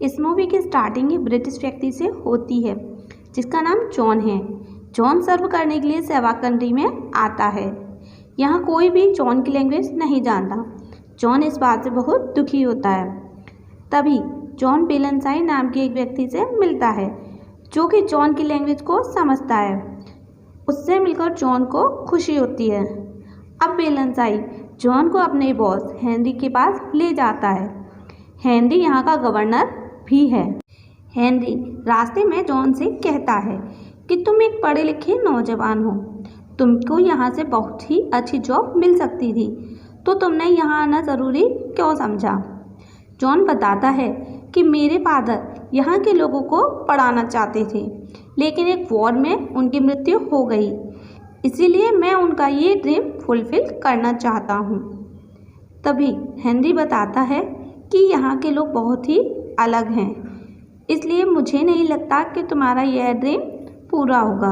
इस मूवी की स्टार्टिंग एक ब्रिटिश व्यक्ति से होती है जिसका नाम जॉन है। जॉन सर्व करने के लिए सेवा कंट्री में आता है। यहाँ कोई भी जॉन की लैंग्वेज नहीं जानता। जॉन इस बात से बहुत दुखी होता है। तभी जॉन बेलनसाई नाम के एक व्यक्ति से मिलता है जो कि जॉन की लैंग्वेज को समझता है। उससे मिलकर जॉन को खुशी होती है। अब बेलनसाई जॉन को अपने बॉस हेनरी के पास ले जाता है। हेनरी यहाँ का गवर्नर भी है। हेनरी रास्ते में जॉन से कहता है कि तुम एक पढ़े लिखे नौजवान हो, तुमको यहाँ से बहुत ही अच्छी जॉब मिल सकती थी, तो तुमने यहाँ आना ज़रूरी क्यों समझा। जॉन बताता है कि मेरे फादर यहाँ के लोगों को पढ़ाना चाहते थे, लेकिन एक वॉर में उनकी मृत्यु हो गई, इसीलिए मैं उनका ये ड्रीम फुलफिल करना चाहता हूँ। तभी हेनरी बताता है कि यहाँ के लोग बहुत ही अलग हैं, इसलिए मुझे नहीं लगता कि तुम्हारा यह ड्रीम पूरा होगा।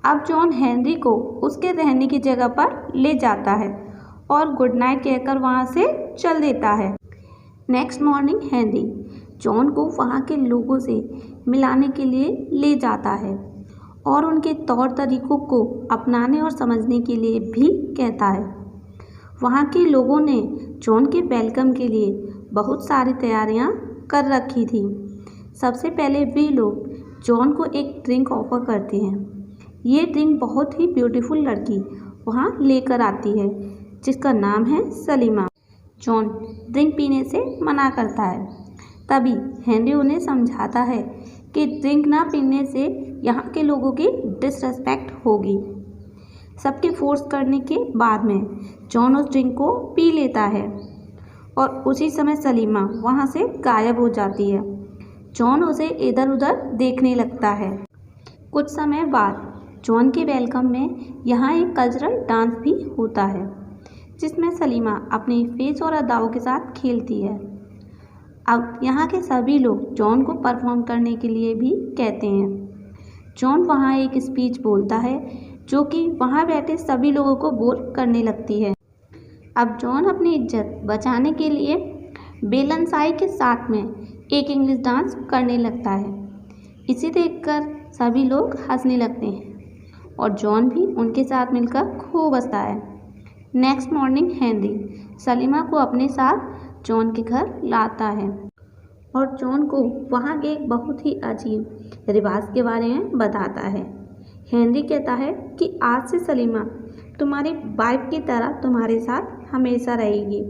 अब जॉन हेनरी को उसके रहने की जगह पर ले जाता है और गुड नाइट कहकर वहाँ से चल देता है। नेक्स्ट मॉर्निंग हेनरी जॉन को वहाँ के लोगों से मिलाने के लिए ले जाता है और उनके तौर तरीकों को अपनाने और समझने के लिए भी कहता है। वहाँ के लोगों ने जॉन के वेलकम के लिए बहुत सारी तैयारियाँ कर रखी थी। सबसे पहले वे लोग जॉन को एक ड्रिंक ऑफर करते हैं। ये ड्रिंक बहुत ही ब्यूटीफुल लड़की वहाँ लेकर आती है जिसका नाम है सलीमा। जॉन ड्रिंक पीने से मना करता है। तभी हेनरी उन्हें समझाता है कि ड्रिंक ना पीने से यहाँ के लोगों की डिसरेस्पेक्ट होगी। सबके फोर्स करने के बाद में जॉन उस ड्रिंक को पी लेता है और उसी समय सलीमा वहाँ से गायब हो जाती है। जॉन उसे इधर उधर देखने लगता है। कुछ समय बाद जॉन के वेलकम में यहाँ एक कल्चरल डांस भी होता है जिसमें सलीमा अपने फेस और अदाओं के साथ खेलती है। अब यहाँ के सभी लोग जॉन को परफॉर्म करने के लिए भी कहते हैं। जॉन वहाँ एक स्पीच बोलता है जो कि वहाँ बैठे सभी लोगों को बोर करने लगती है। अब जॉन अपनी इज्जत बचाने के लिए बेलनसाई के साथ में एक इंग्लिश डांस करने लगता है। इसे देखकर सभी लोग हंसने लगते हैं और जॉन भी उनके साथ मिलकर खूब हंसता है। नेक्स्ट मॉर्निंग हेनरी सलीमा को अपने साथ जॉन के घर लाता है और जॉन को वहाँ के एक बहुत ही अजीब रिवाज के बारे में बताता है। हेनरी कहता है कि आज से सलीमा तुम्हारी वाइफ की तरह तुम्हारे साथ हमेशा रहेगी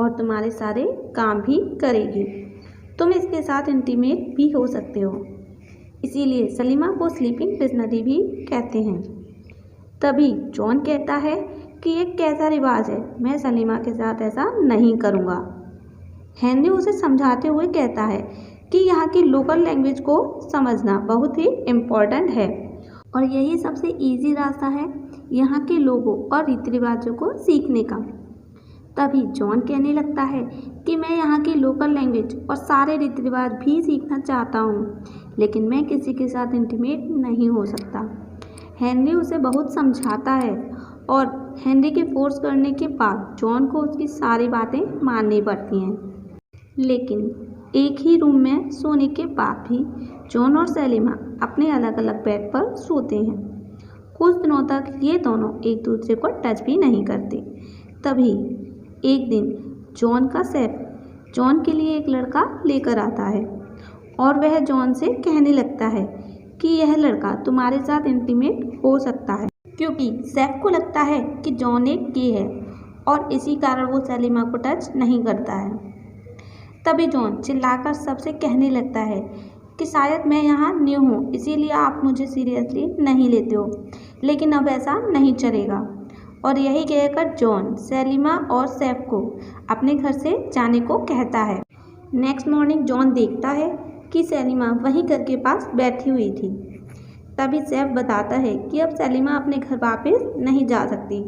और तुम्हारे सारे काम भी करेगी। तुम इसके साथ इंटीमेट भी हो सकते हो, इसीलिए सलीमा को स्लीपिंग डिक्शनरी भी कहते हैं। तभी जॉन कहता है कि ये कैसा रिवाज है, मैं सलीमा के साथ ऐसा नहीं करूँगा। हेनरी उसे समझाते हुए कहता है कि यहाँ की लोकल लैंग्वेज को समझना बहुत ही इम्पोर्टेंट है और यही सबसे इजी रास्ता है यहाँ के लोगों और रीति रिवाजों को सीखने का। तभी जॉन कहने लगता है कि मैं यहाँ की लोकल लैंग्वेज और सारे रीति रिवाज भी सीखना चाहता हूँ, लेकिन मैं किसी के साथ इंटीमेट नहीं हो सकता। हेनरी उसे बहुत समझाता है और हेनरी के फोर्स करने के बाद जॉन को उसकी सारी बातें माननी पड़ती हैं। लेकिन एक ही रूम में सोने के बाद भी जॉन और सलीमा अपने अलग अलग बेड पर सोते हैं। कुछ दिनों तक ये दोनों एक दूसरे को टच भी नहीं करते। तभी एक दिन जॉन का शेफ जॉन के लिए एक लड़का लेकर आता है और वह जॉन से कहने लगता है कि यह लड़का तुम्हारे साथ इंटीमेट हो सकता है, क्योंकि शेफ को लगता है कि जॉन एक गे है और इसी कारण वो सलीमा को टच नहीं करता है। तभी जॉन चिल्लाकर सबसे कहने लगता है कि शायद मैं यहाँ न्यू हूँ, इसीलिए आप मुझे सीरियसली नहीं लेते हो, लेकिन अब ऐसा नहीं चलेगा। और यही कहकर जॉन सलीमा और शेफ को अपने घर से जाने को कहता है। नेक्स्ट मॉर्निंग जॉन देखता है कि सलीमा वहीं घर के पास बैठी हुई थी। तभी शेफ बताता है कि अब सलीमा अपने घर वापस नहीं जा सकती,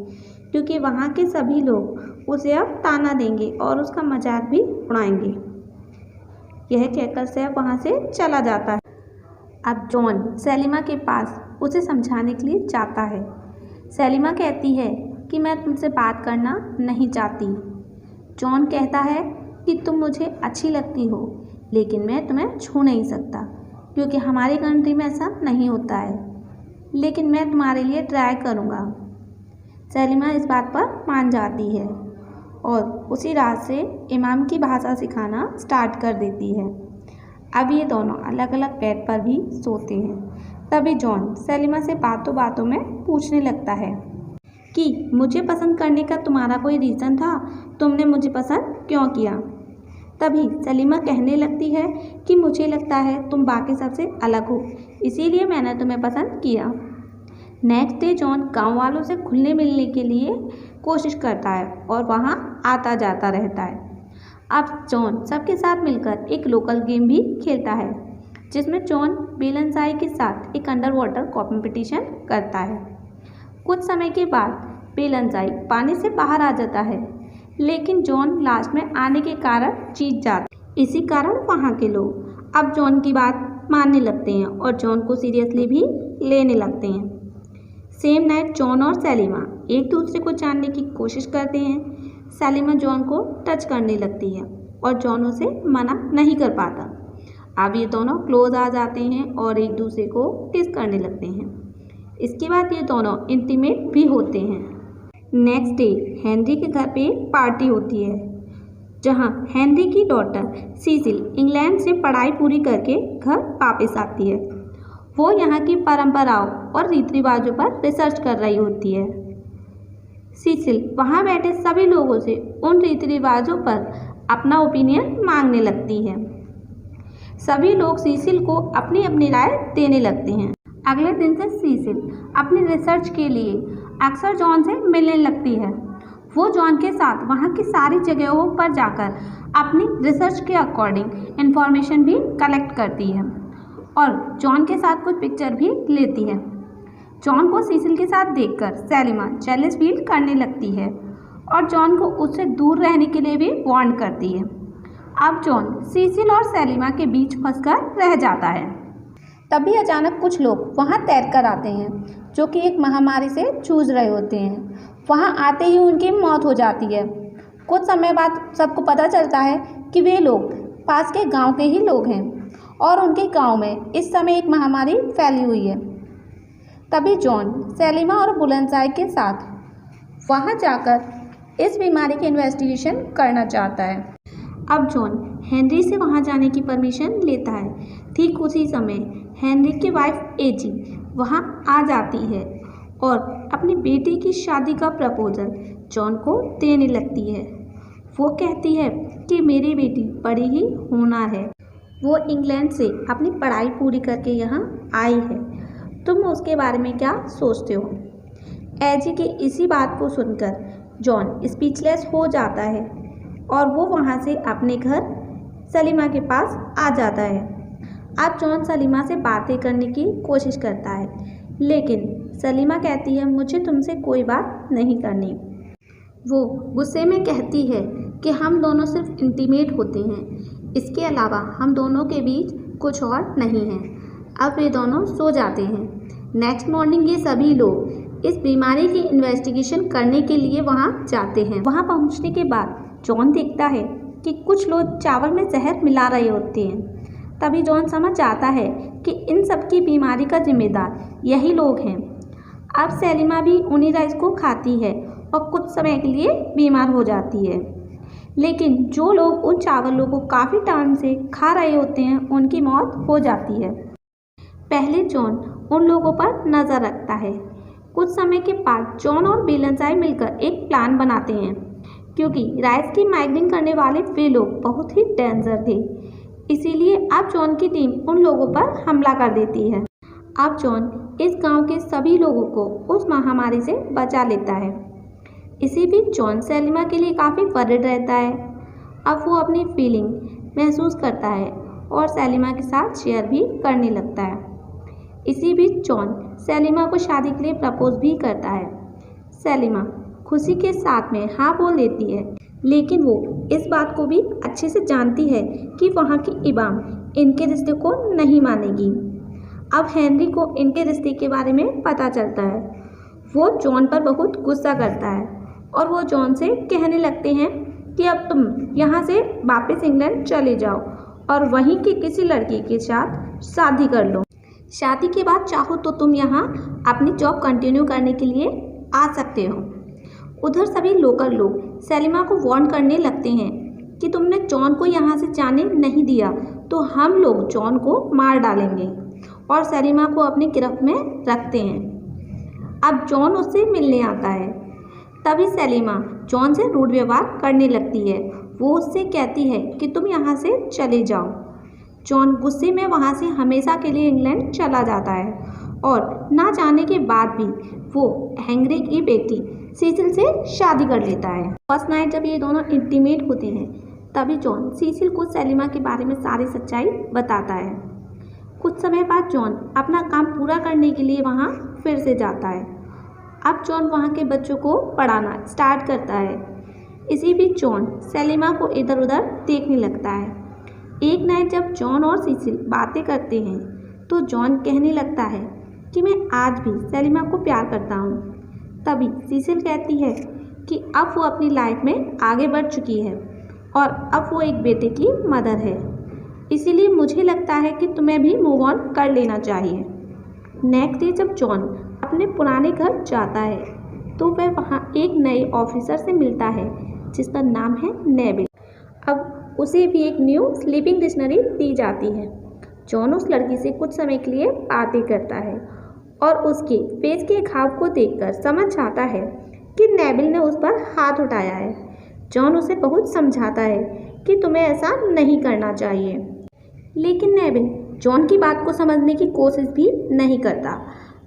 क्योंकि वहाँ के सभी लोग उसे अब ताना देंगे और उसका मजाक भी उड़ाएंगे। यह कहकर शेफ वहाँ से चला जाता है। अब जॉन सलीमा के पास उसे समझाने के लिए जाता है। सलीमा कहती है कि मैं तुमसे बात करना नहीं चाहती। जॉन कहता है कि तुम मुझे अच्छी लगती हो, लेकिन मैं तुम्हें छू नहीं सकता क्योंकि हमारी कंट्री में ऐसा नहीं होता है, लेकिन मैं तुम्हारे लिए ट्राई करूँगा। सलीमा इस बात पर मान जाती है और उसी रात से इमाम की भाषा सिखाना स्टार्ट कर देती है। अब ये दोनों अलग अलग बेड पर भी सोते हैं। तभी जॉन सलीमा से बातों बातों में पूछने लगता है कि मुझे पसंद करने का तुम्हारा कोई रीज़न था, तुमने मुझे पसंद क्यों किया। तभी सलीमा कहने लगती है कि मुझे लगता है तुम बाकी सबसे अलग हो, इसीलिए मैंने तुम्हें पसंद किया। नेक्स्ट डे जॉन गांव वालों से घुलने मिलने के लिए कोशिश करता है और वहां आता जाता रहता है। अब जॉन सबके साथ मिलकर एक लोकल गेम भी खेलता है, जिसमें जॉन बेलनसाई के साथ एक अंडर वाटर कॉम्पिटिशन करता है। कुछ समय के बाद बेलनसाई पानी से बाहर आ जाता है, लेकिन जॉन लास्ट में आने के कारण जीत जाता है। इसी कारण वहाँ के लोग अब जॉन की बात मानने लगते हैं और जॉन को सीरियसली भी लेने लगते हैं। सेम नाइट जॉन और सलीमा एक दूसरे को जानने की कोशिश करते हैं। सलीमा जॉन को टच करने लगती है और जॉन उसे मना नहीं कर पाता। अब ये दोनों क्लोज आ जाते हैं और एक दूसरे को किस करने लगते हैं। इसके बाद ये दोनों इंटीमेट भी होते हैं। नेक्स्ट डे हेनरी के घर पे पार्टी होती है, जहां हेनरी की डॉटर सीसिल इंग्लैंड से पढ़ाई पूरी करके घर वापस आती है। वो यहाँ की परंपराओं और रीति रिवाजों पर रिसर्च कर रही होती है। सीसिल वहाँ बैठे सभी लोगों से उन रीति रिवाजों पर अपना ओपिनियन मांगने लगती है। सभी लोग सीसिल को अपनी अपनी राय देने लगते हैं। अगले दिन से सीसिल अपनी रिसर्च के लिए अक्सर जॉन से मिलने लगती है। वो जॉन के साथ वहाँ की सारी जगहों पर जाकर अपनी रिसर्च के अकॉर्डिंग इंफॉर्मेशन भी कलेक्ट करती है और जॉन के साथ कुछ पिक्चर भी लेती है। जॉन को सीसिल के साथ देखकर सलीमा जेलस फील करने लगती है और जॉन को उससे दूर रहने के लिए भी वार्न करती है। अब जॉन सीसिल और सलीमा के बीच फंसकर रह जाता है। तभी अचानक कुछ लोग वहां तैरकर आते हैं, जो कि एक महामारी से जूझ रहे होते हैं। वहां आते ही उनकी मौत हो जाती है। कुछ समय बाद सबको पता चलता है कि वे लोग पास के गांव के ही लोग हैं और उनके गांव में इस समय एक महामारी फैली हुई है। तभी जॉन सलीमा और बुलंदशाही के साथ वहां जाकर इस बीमारी की इन्वेस्टिगेशन करना चाहता है। अब जॉन हेनरी से वहां जाने की परमिशन लेता है। ठीक उसी समय हेनरी की वाइफ एजी वहां आ जाती है और अपनी बेटी की शादी का प्रपोजल जॉन को देने लगती है। वो कहती है कि मेरी बेटी बड़ी ही होनहार है, वो इंग्लैंड से अपनी पढ़ाई पूरी करके यहाँ आई है, तुम उसके बारे में क्या सोचते हो। एजी की इसी बात को सुनकर जॉन स्पीचलेस हो जाता है और वो वहाँ से अपने घर सलीमा के पास आ जाता है। अब जॉन सलीमा से बातें करने की कोशिश करता है, लेकिन सलीमा कहती है मुझे तुमसे कोई बात नहीं करनी। वो गुस्से में कहती है कि हम दोनों सिर्फ इंटीमेट होते हैं, इसके अलावा हम दोनों के बीच कुछ और नहीं है। अब वे दोनों सो जाते हैं। नेक्स्ट मॉर्निंग ये सभी लोग इस बीमारी की इन्वेस्टिगेशन करने के लिए वहाँ जाते हैं। वहाँ पहुँचने के बाद जॉन देखता है कि कुछ लोग चावल में जहर मिला रहे होते हैं। तभी जॉन समझ जाता है कि इन सब की बीमारी का जिम्मेदार यही लोग हैं। अब सलीमा भी उन्हीं राइस को खाती है और कुछ समय के लिए बीमार हो जाती है, लेकिन जो लोग उन चावलों को काफ़ी टाइम से खा रहे होते हैं उनकी मौत हो जाती है। पहले जॉन उन लोगों पर नज़र रखता है। कुछ समय के बाद जॉन और बेलनशाई मिलकर एक प्लान बनाते हैं, क्योंकि राइस की माइग्रेन करने वाले वे लोग बहुत ही डेंजर थे। इसीलिए अब जॉन की टीम उन लोगों पर हमला कर देती है। अब जॉन इस गांव के सभी लोगों को उस महामारी से बचा लेता है। इसी बीच जॉन सलीमा के लिए काफ़ी वरिड रहता है। अब वो अपनी फीलिंग महसूस करता है और सलीमा के साथ शेयर भी करने लगता है। इसी बीच जॉन सलीमा को शादी के लिए प्रपोज भी करता है। सलीमा खुशी के साथ में हाँ बोल देती है, लेकिन वो इस बात को भी अच्छे से जानती है कि वहाँ की इमाम इनके रिश्ते को नहीं मानेगी। अब हेनरी को इनके रिश्ते के बारे में पता चलता है। वो जॉन पर बहुत गुस्सा करता है और वो जॉन से कहने लगते हैं कि अब तुम यहाँ से वापस इंग्लैंड चले जाओ और वहीं की किसी लड़की के साथ शादी कर लो। शादी के बाद चाहो तो तुम यहाँ अपनी जॉब कंटिन्यू करने के लिए आ सकते हो। उधर सभी लोकल लोग सेलिमा को वार्न करने लगते हैं कि तुमने जॉन को यहाँ से जाने नहीं दिया तो हम लोग जॉन को मार डालेंगे, और सेलिमा को अपनी गिरफ्त में रखते हैं। अब जॉन उससे मिलने आता है। तभी सेलिमा जॉन से रूड व्यवहार करने लगती है। वो उससे कहती है कि तुम यहाँ से चले जाओ। जॉन गुस्से में वहाँ से हमेशा के लिए इंग्लैंड चला जाता है, और ना जाने के बाद भी वो हेनरी की बेटी सीसिल से शादी कर लेता है। फर्स्ट नाइट जब ये दोनों इंटीमेट होते हैं तभी जॉन सीसिल को सेलिमा के बारे में सारी सच्चाई बताता है। कुछ समय बाद जॉन अपना काम पूरा करने के लिए वहाँ फिर से जाता है। अब जॉन वहाँ के बच्चों को पढ़ाना स्टार्ट करता है। इसी बीच जॉन सेलिमा को इधर उधर देखने लगता है। एक नाइट जब जॉन और सीसिल बातें करते हैं तो जॉन कहने लगता है कि मैं आज भी सेलिमा को प्यार करता हूँ। तभी सीसिल कहती है कि अब वो अपनी लाइफ में आगे बढ़ चुकी है और अब वो एक बेटे की मदर है, इसीलिए मुझे लगता है कि तुम्हें भी मूव ऑन कर लेना चाहिए। नेक्स्ट डे जब जॉन अपने पुराने घर जाता है तो वह वहाँ एक नए ऑफिसर से मिलता है जिसका नाम है नेविल। अब उसे भी एक न्यू स्लीपिंग डिक्शनरी दी जाती है। जॉन उस लड़की से कुछ समय के लिए बातें करता है और उसके फेस के घाव को देखकर समझ आता है कि नेविल ने उस पर हाथ उठाया है। जॉन उसे बहुत समझाता है कि तुम्हें ऐसा नहीं करना चाहिए, लेकिन नेविल जॉन की बात को समझने की कोशिश भी नहीं करता।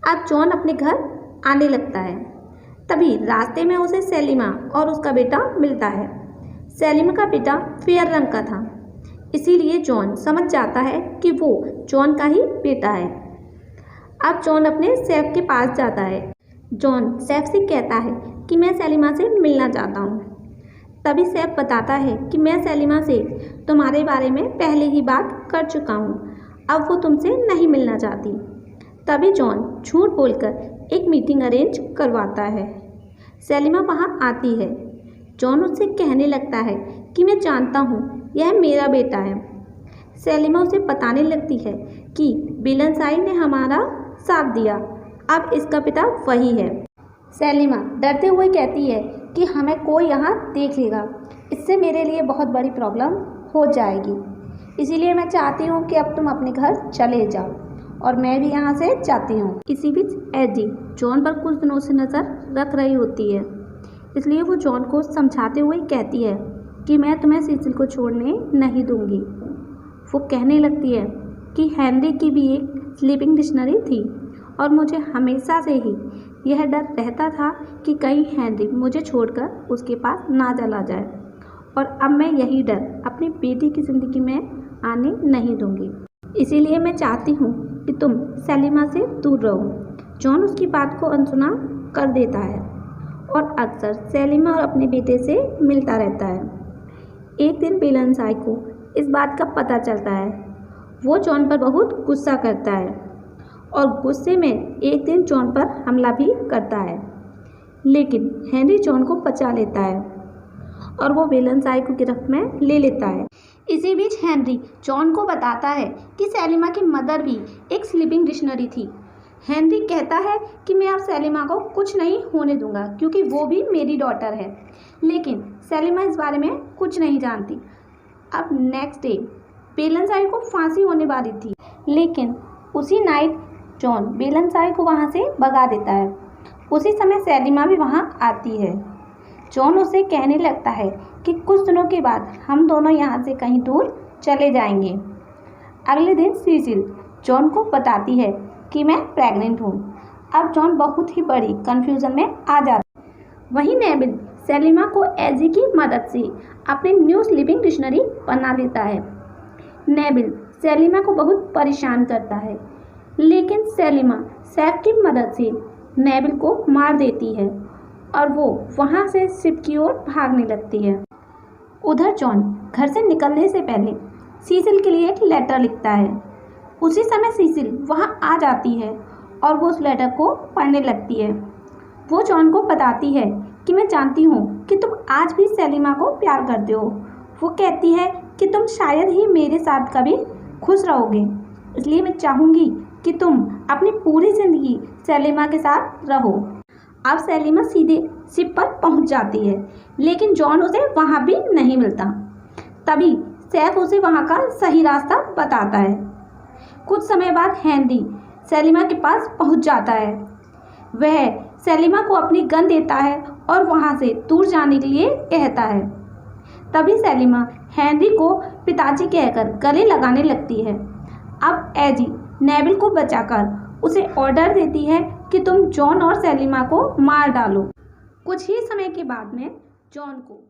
अब जॉन अपने घर आने लगता है। तभी रास्ते में उसे सेलिमा और उसका बेटा मिलता है। सेलिमा का बेटा फेयर रंग का था, इसीलिए जॉन समझ जाता है कि वो जॉन का ही बेटा है। अब जॉन अपने सेफ के पास जाता है। जॉन सेफ से कहता है कि मैं सेलिमा से मिलना चाहता हूँ। तभी सेफ बताता है कि मैं सेलिमा से तुम्हारे बारे में पहले ही बात कर चुका हूँ, अब वो तुमसे नहीं मिलना चाहती। तभी जॉन झूठ बोलकर एक मीटिंग अरेंज करवाता है। सेलिमा वहाँ आती है। जॉन उससे कहने लगता है कि मैं जानता हूँ यह मेरा बेटा है। सेलिमा उसे बताने लगती है कि बिलनसाई ने हमारा साथ दिया, अब इसका पिता वही है। सेलिमा डरते हुए कहती है कि हमें कोई यहाँ देख लेगा, इससे मेरे लिए बहुत बड़ी प्रॉब्लम हो जाएगी, इसीलिए मैं चाहती हूँ कि अब तुम अपने घर चले जाओ और मैं भी यहाँ से जाती हूँ। इसी बीच एजी जॉन पर कुछ दिनों से नज़र रख रही होती है, इसलिए वो जॉन को समझाते हुए कहती है कि मैं तुम्हें सीसिल को छोड़ने नहीं दूँगी। वो कहने लगती है कि हेनरी की भी एक स्लीपिंग डिक्शनरी थी और मुझे हमेशा से ही यह डर रहता था कि कहीं हेनरी मुझे छोड़कर उसके पास ना चला जाए, और अब मैं यही डर अपनी बेटी की ज़िंदगी में आने नहीं दूंगी। इसीलिए मैं चाहती हूँ कि तुम सेलिमा से दूर रहो। जॉन उसकी बात को अनसुना कर देता है और अक्सर सेलिमा और अपने बेटे से मिलता रहता है। एक दिन बिलनसाई को इस बात का पता चलता है। वो जॉन पर बहुत गुस्सा करता है और गुस्से में एक दिन जॉन पर हमला भी करता है, लेकिन हेनरी जॉन को बचा लेता है और वो बिलनसाई को गिरफ्त में ले लेता है। इसी बीच हेनरी जॉन को बताता है कि सेलिमा की मदर भी एक स्लीपिंग डिक्शनरी थी। हेनरी कहता है कि मैं अब सेलिमा को कुछ नहीं होने दूंगा क्योंकि वो भी मेरी डॉटर है, लेकिन सेलिमा इस बारे में कुछ नहीं जानती। अब नेक्स्ट डे बिलनसाई को फांसी होने वाली थी, लेकिन उसी नाइट जॉन बिलनसाई को वहाँ से भगा देता है। उसी समय सेलिमा भी वहाँ आती है। जॉन उसे कहने लगता है कि कुछ दिनों के बाद हम दोनों यहाँ से कहीं दूर चले जाएंगे। अगले दिन सीसिल जॉन को बताती है कि मैं प्रेग्नेंट हूँ। अब जॉन बहुत ही बड़ी कन्फ्यूज़न में आ जाता है। वहीं नेविल सेलिमा को एजी की मदद से अपनी न्यू स्लीपिंग डिक्शनरी बना लेता है। नेविल सेलिमा को बहुत परेशान करता है, लेकिन सेलिमा सैफ की मदद से नेविल को मार देती है और वो वहाँ से शिप की ओर भागने लगती है। उधर जॉन घर से निकलने से पहले सीसिल के लिए एक लेटर लिखता है। उसी समय सीसिल वहाँ आ जाती है और वो उस लेटर को पढ़ने लगती है। वो जॉन को बताती है कि मैं जानती हूँ कि तुम आज भी सेलिमा को प्यार करते हो। वो कहती है कि तुम शायद ही मेरे साथ कभी खुश रहोगे, इसलिए मैं चाहूँगी कि तुम अपनी पूरी ज़िंदगी सलीमा के साथ रहो। अब सलीमा सीधे शिप पर पहुंच जाती है, लेकिन जॉन उसे वहां भी नहीं मिलता। तभी सैफ उसे वहां का सही रास्ता बताता है। कुछ समय बाद हेनरी सलीमा के पास पहुंच जाता है। वह सलीमा को अपनी गन देता है और वहां से दूर जाने के लिए कहता है। तभी सलीमा हेनरी को पिताजी कहकर गले लगाने लगती है। अब एजी नेविल को बचाकर उसे ऑर्डर देती है कि तुम जॉन और सलीमा को मार डालो। कुछ ही समय के बाद में जॉन को